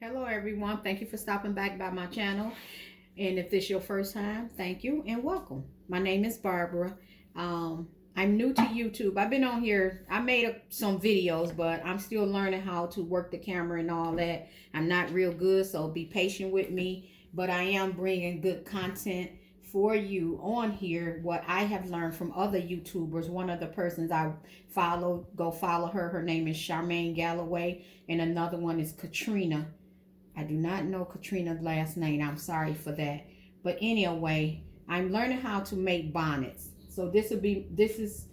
Hello everyone, thank you for stopping back by my channel, and if this is your first time, thank you and welcome. My name is Barbara. I'm new to YouTube. I've been on here, I made some videos, but I'm still learning how to work the camera and all that. I'm not real good, so be patient with me, but I am bringing good content for you on here, what I have learned from other YouTubers. One of the persons I follow, go follow her. Her name is Charmaine Galloway, and another one is Katrina. I do not know Katrina's last name. I'm sorry for that. But anyway, I'm learning how to make bonnets. So this is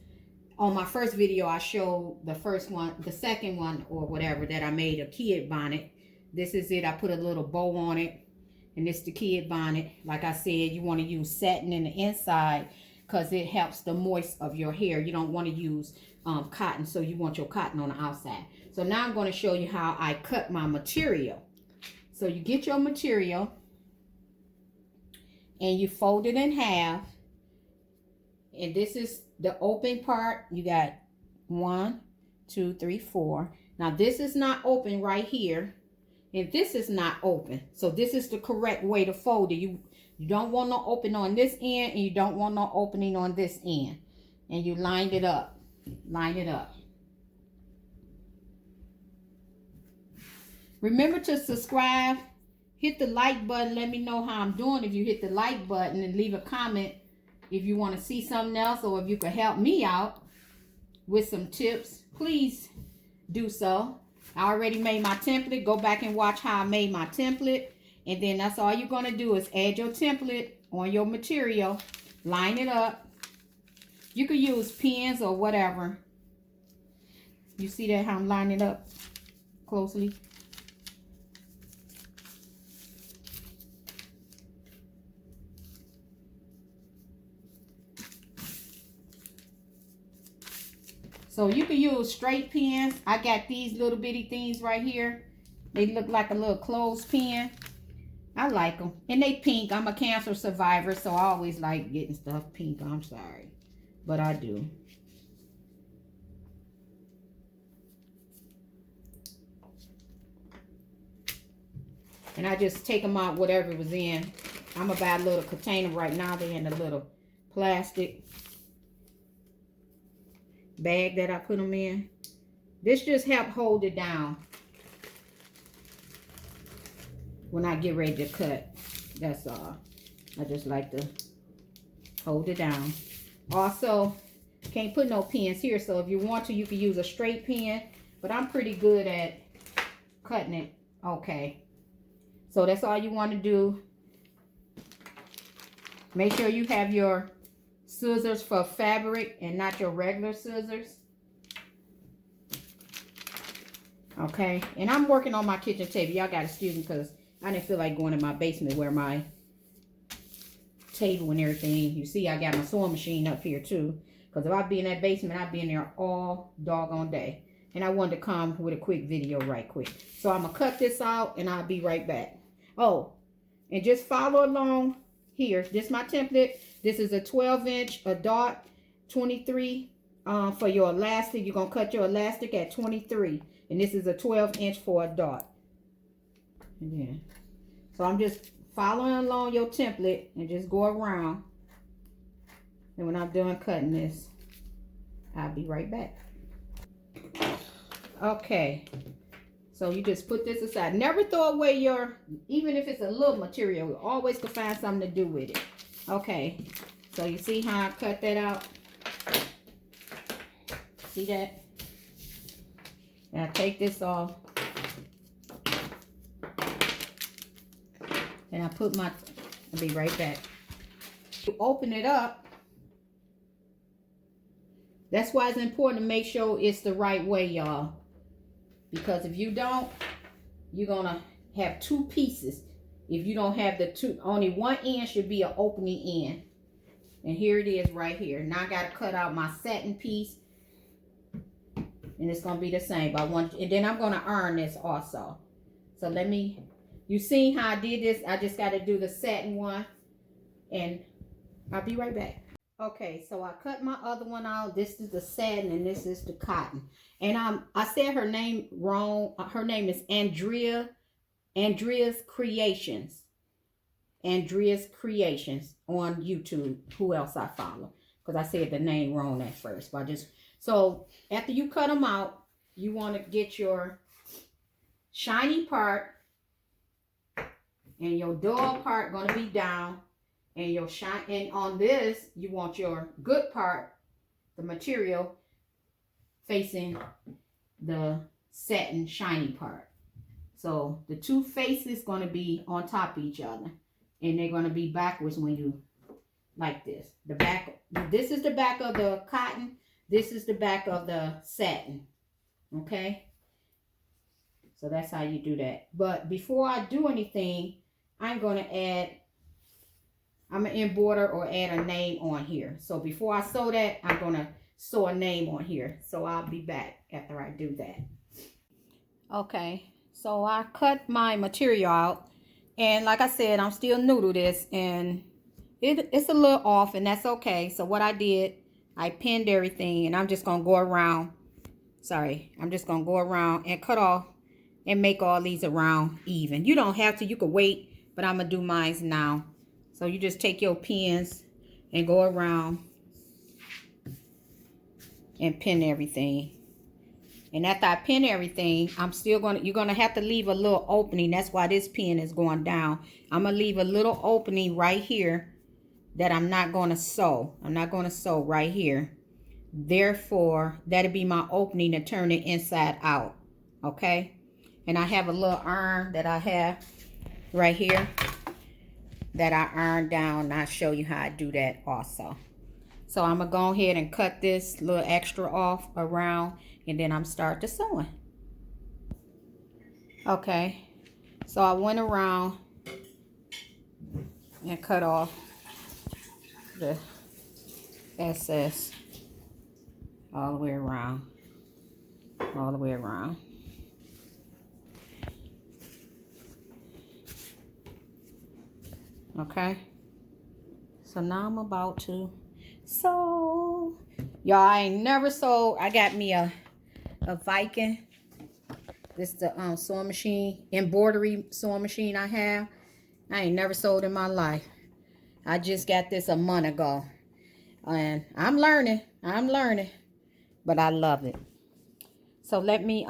on my first video. I showed the first one, the second one or whatever that I made a kid bonnet. This is it. I put a little bow on it, and this is the kid bonnet. Like I said, you want to use satin in the inside because it helps the moist of your hair. You don't want to use cotton, so you want your cotton on the outside. So now I'm going to show you how I cut my material. So you get your material and you fold it in half. And this is the open part. You got 1, 2, 3, 4. Now this is not open right here. And this is not open. So this is the correct way to fold it. You don't want no open on this end, and you don't want no opening on this end. And you line it up. Line it up. Remember to subscribe, hit the like button, let me know how I'm doing if you hit the like button, and leave a comment if you want to see something else, or if you can help me out with some tips, please do so. I already made my template. Go back and watch how I made my template, and then that's all you're going to do is add your template on your material, line it up. You could use pins or whatever. You see that how I'm lining it up closely? So you can use straight pins. I got these little bitty things right here. They look like a little clothespin. I like them. And they pink. I'm a cancer survivor, so I always like getting stuff pink. I'm sorry, but I do. And I just take them out, whatever was in. I'm going to buy a little container right now. They're in a little plastic bag that I put them in. This just help hold it down when I get ready to cut. That's all. I just like to hold it down. Also, can't put no pins here, so if you want to, you can use a straight pin, but I'm pretty good at cutting it. Okay, so that's all you want to do. Make sure you have your scissors for fabric and not your regular scissors. Okay, and I'm working on my kitchen table. Y'all gotta excuse me because I didn't feel like going in my basement where my table and everything. You see, I got my sewing machine up here too, because if I be in that basement, I'd be in there all doggone day. And I wanted to come with a quick video right quick. So I'm gonna cut this out and I'll be right back. Oh, and just follow along here. This is my template. This is a 12-inch, a dot, 23 for your elastic. You're going to cut your elastic at 23. And this is a 12-inch for a dot. Again. So I'm just following along your template and just go around. And when I'm done cutting this, I'll be right back. Okay. So you just put this aside. Never throw away your, even if it's a little material, you always can find something to do with it. Okay, so you see how I cut that out? See that? Now take this off. And I put my, I'll be right back. You open it up. That's why it's important to make sure it's the right way, y'all. Because if you don't, you're going to have two pieces. If you don't have the two, only one end should be an opening end. And here it is right here. Now I got to cut out my satin piece. And it's going to be the same. But and then I'm going to iron this also. So let me, you see how I did this? I just got to do the satin one. And I'll be right back. Okay, so I cut my other one out. This is the satin and this is the cotton. And I said her name wrong. Her name is Andrea Andrea's Creations. Andrea's Creations on YouTube. Who else I follow? Because I said the name wrong at first. But so after you cut them out, you want to get your shiny part and your dull part going to be down, and your shine. And on this, you want your good part, the material, facing the satin shiny part. So the two faces going to be on top of each other, and they're going to be backwards when you like this. The back, this is the back of the cotton. This is the back of the satin. Okay. So that's how you do that. But before I do anything, I'm going to embroider or add a name on here. So before I sew that, I'm going to sew a name on here. So I'll be back after I do that. Okay. So I cut my material out. And like I said, I'm still new to this. And it's a little off, and that's okay. So what I did, I pinned everything. And I'm just going to go around. I'm just going to go around and cut off and make all these around even. You don't have to. You could wait. But I'm going to do mine now. So you just take your pins and go around and pin everything. And after I pin everything, you're going to have to leave a little opening. That's why this pin is going down. I'm going to leave a little opening right here that I'm not going to sew. I'm not going to sew right here. Therefore, that'll be my opening to turn it inside out. Okay? And I have a little iron that I have right here that I iron down, and I'll show you how I do that also. So I'm gonna go ahead and cut this little extra off around, and then I'm start the sewing. Okay, so I went around and cut off the excess all the way around, all the way around. Okay, so now I'm about to sew. Y'all, I ain't never sewed. I got me a Viking. This is the sewing machine, embroidery sewing machine I have. I ain't never sewed in my life. I just got this a month ago, and I'm learning, but I love it. So let me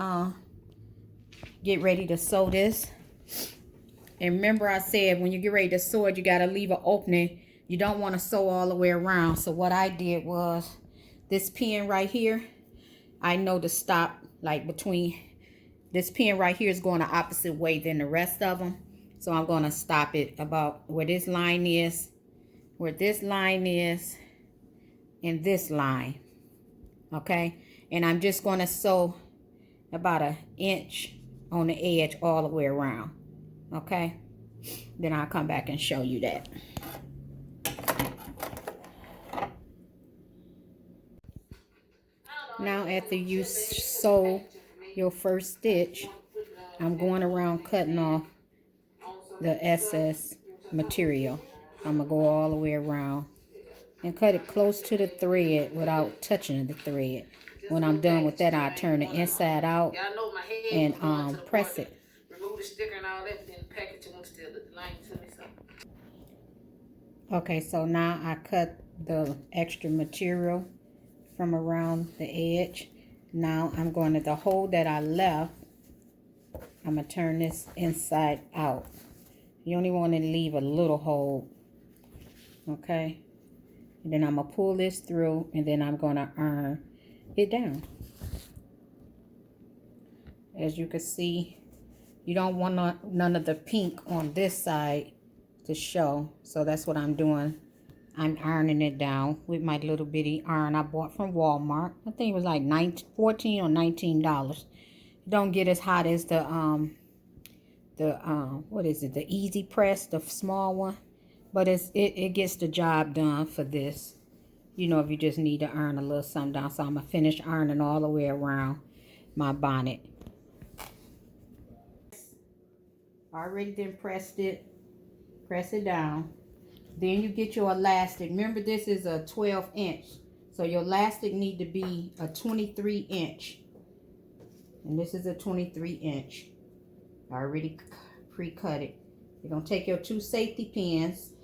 get ready to sew this. And remember I said when you get ready to sew it, you got to leave an opening. You don't want to sew all the way around. So what I did was this pin right here, I know to stop like between this pin right here is going the opposite way than the rest of them. So I'm going to stop it about where this line is, and this line. Okay. And I'm just going to sew about 1 inch on the edge all the way around. Okay, then I'll come back and show you that. Now after you sew your first stitch, I'm going around cutting off the excess material. I'm going to go all the way around and cut it close to the thread without touching the thread. When I'm done with that, I'll turn it inside out and press it. The sticker and all that, then package it still line to me. Okay, so now I cut the extra material from around the edge. Now I'm going to the hole that I left. I'm gonna turn this inside out. You only want to leave a little hole. Okay, and then I'm gonna pull this through, and then I'm gonna iron it down. As you can see, you don't want none of the pink on this side to show. So that's what I'm doing. I'm ironing it down with my little bitty iron I bought from Walmart. I think it was like $14 or $19. Don't get as hot as the what is it? The Easy Press, the small one. But it gets the job done for this. You know, if you just need to iron a little something down. So I'm gonna finish ironing all the way around my bonnet. Already then press it down. Then you get your elastic. Remember, this is a 12 inch, so your elastic need to be a 23 inch, and this is a 23 inch. I already pre-cut it. You're going to take your 2 safety pins,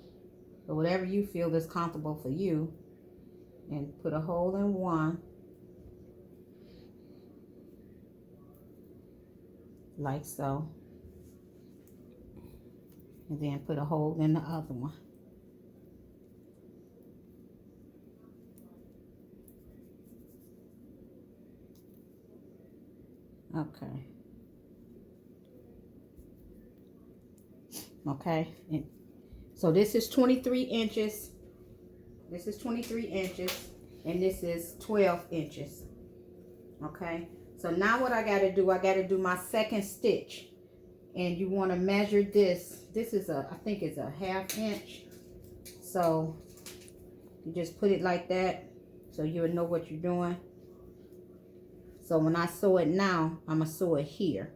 or whatever you feel is comfortable for you, and put a hole in one, like so, and then put a hole in the other one. Okay. Okay. And so this is 23 inches. This is 23 inches. And this is 12 inches. Okay. So now what I got to do, I got to do my second stitch. And you want to measure this. This is I think it's a 1/2 inch. So you just put it like that, so you'll know what you're doing. So when I sew it now, I'm gonna sew it here,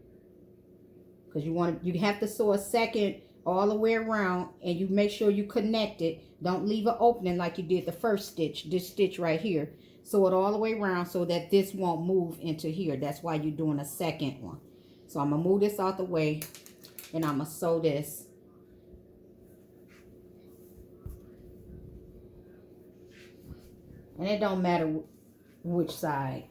because you have to sew a second all the way around, and you make sure you connect it. Don't leave an opening like you did the first stitch. This stitch right here, sew it all the way around so that this won't move into here. That's why you're doing a second one. So I'm gonna move this out the way, and I'm gonna sew this. And it don't matter which side.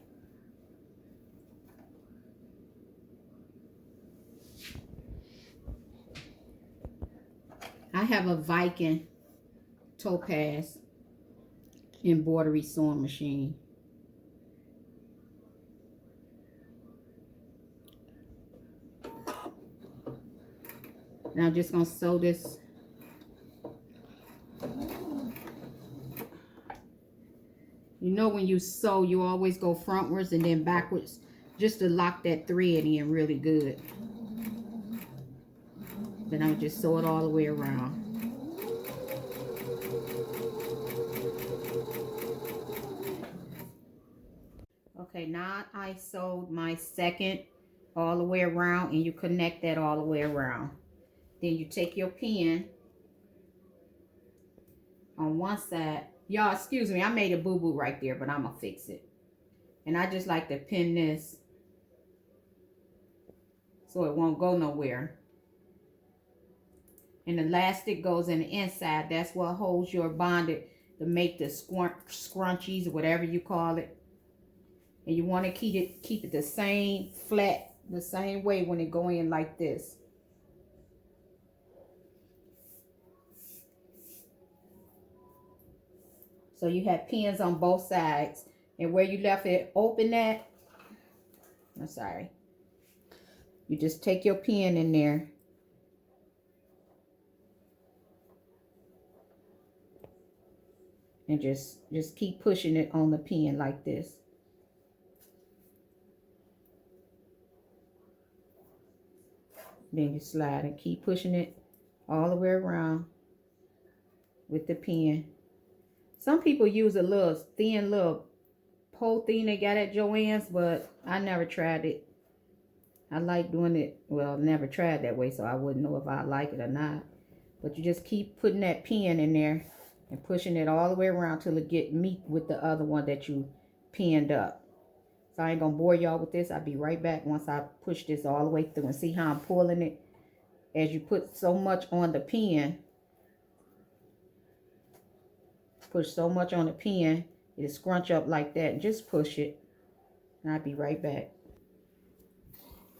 I have a Viking topaz embroidery sewing machine. Now I'm just going to sew this. You know, when you sew, you always go frontwards and then backwards, just to lock that thread in really good. Then I'll just sew it all the way around. Okay, now I sewed my second all the way around, and you connect that all the way around. Then you take your pin on one side. Y'all, excuse me, I made a boo-boo right there, but I'm gonna fix it. And I just like to pin this so it won't go nowhere. And the elastic goes in the inside. That's what holds your bonnet to make the scrunchies or whatever you call it. And you want to keep it the same flat, the same way when it go in like this. So you have pins on both sides, and where you left it open at, I'm sorry, you just take your pin in there and just keep pushing it on the pin like this. Then you slide and keep pushing it all the way around with the pin. Some people use a little thin little pole thing they got at Joann's, but I never tried it. I like doing it, well, never tried that way, so I wouldn't know if I like it or not. But you just keep putting that pin in there and pushing it all the way around till it meet with the other one that you pinned up. So I ain't gonna bore y'all with this. I'll be right back once I push this all the way through, and see how I'm pulling it. As you put so much on the pin, push so much on the pin, it'll scrunch up like that, and just push it. And I'll be right back.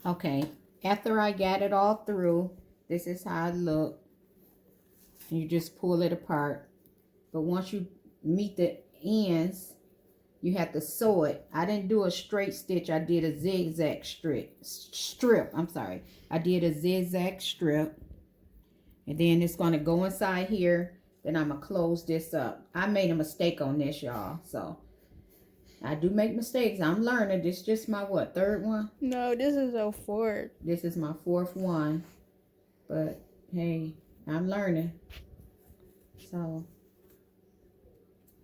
Okay, after I got it all through, this is how it looked. You just pull it apart. But once you meet the ends, you have to sew it. I didn't do a straight stitch. I did a zigzag strip. I'm sorry. I did a zigzag strip. And then it's going to go inside here. Then I'm going to close this up. I made a mistake on this, y'all. So I do make mistakes. I'm learning. This is just my, what, third one? No, this is a fourth. This is my fourth one. But, hey, I'm learning. So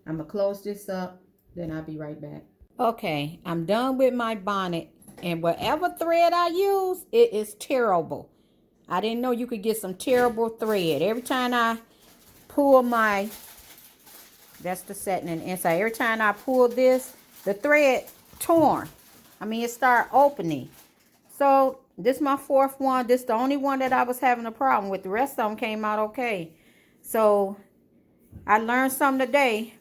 I'm going to close this up. Then I'll be right back. Okay, I'm done with my bonnet. And whatever thread I use, it is terrible. I didn't know you could get some terrible thread. Every time I pull my, that's the setting in the inside. Every time I pull this, the thread torn. I mean, it start opening. So This my fourth one. This the only one that I was having a problem with. The rest of them came out okay. So I learned something today.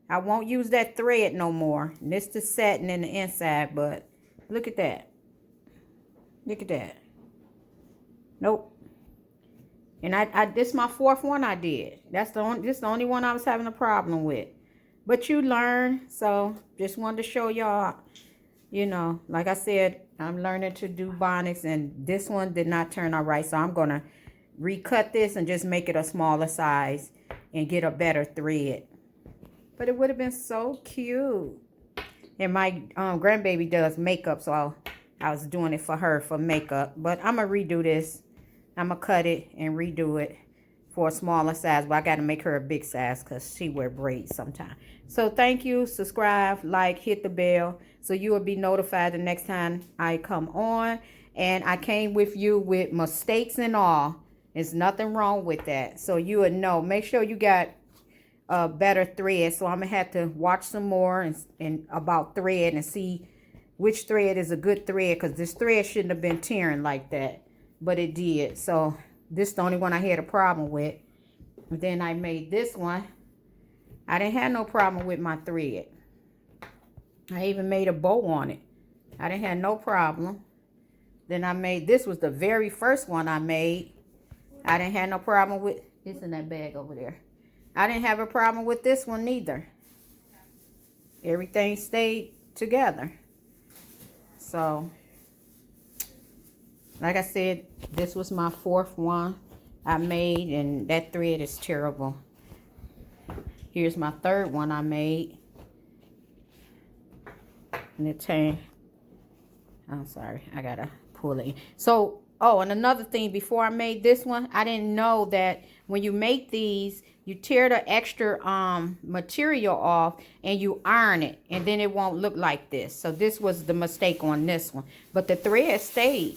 I won't use that thread no more. And this the satin in the inside, but look at that. Look at that. Nope. And this is my fourth one I did. This the only one I was having a problem with. But you learn. So just wanted to show y'all, you know, like I said, I'm learning to do bonnets, and this one did not turn out right. So I'm going to recut this and just make it a smaller size and get a better thread. But it would have been so cute. And my grandbaby does makeup, so I was doing it for her for makeup. But I'm going to redo this. I'm going to cut it and redo it for a smaller size. But I got to make her a big size because she wear braids sometimes. So thank you. Subscribe, like, hit the bell so you will be notified the next time I come on. And I came with you with mistakes and all. There's nothing wrong with that. So you would know. Make sure you got a better thread. So I'm going to have to watch some more and about thread and see which thread is a good thread. Because this thread shouldn't have been tearing like that. But it did. So this is the only one I had a problem with. And then I made this one. I didn't have no problem with my thread. I even made a bow on it. I didn't have no problem. Then I made, this was the very first one I made. I didn't have no problem with, it's in that bag over there. I didn't have a problem with this one neither. Everything stayed together. So, like I said, this was my fourth one I made, and that thread is terrible. Here's my third one I made. And it's I'm sorry, I gotta pull it in. So, oh, and another thing, before I made this one, I didn't know that when you make these, you tear the extra material off and you iron it, and then it won't look like this. So this was the mistake on this one. But the thread stayed.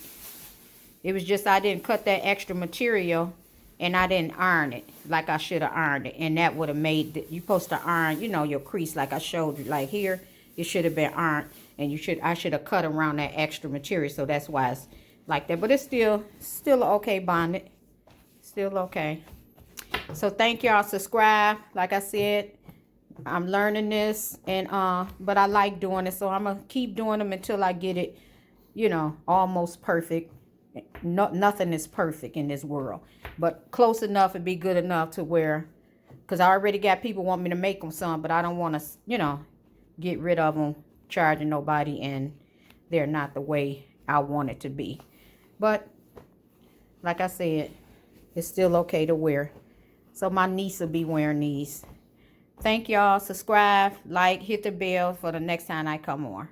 It was just I didn't cut that extra material and I didn't iron it like I should have ironed it. And that would have made it. You're supposed to iron, you know, your crease like I showed you. Like here, it should have been ironed. And I should have cut around that extra material. So that's why it's like that. But it's still okay bonnet. Still okay. So thank y'all. Subscribe. Like I said, I'm learning this. And but I like doing it. So I'm going to keep doing them until I get it, you know, almost perfect. Nothing is perfect in this world, but close enough and be good enough to where, because I already got people want me to make them some, but I don't want to, you know, get rid of them charging nobody, and they're not the way I want it to be. But like I said, it's still okay to wear. So my niece will be wearing these. Thank y'all. Subscribe, like, hit the bell for the next time I come on.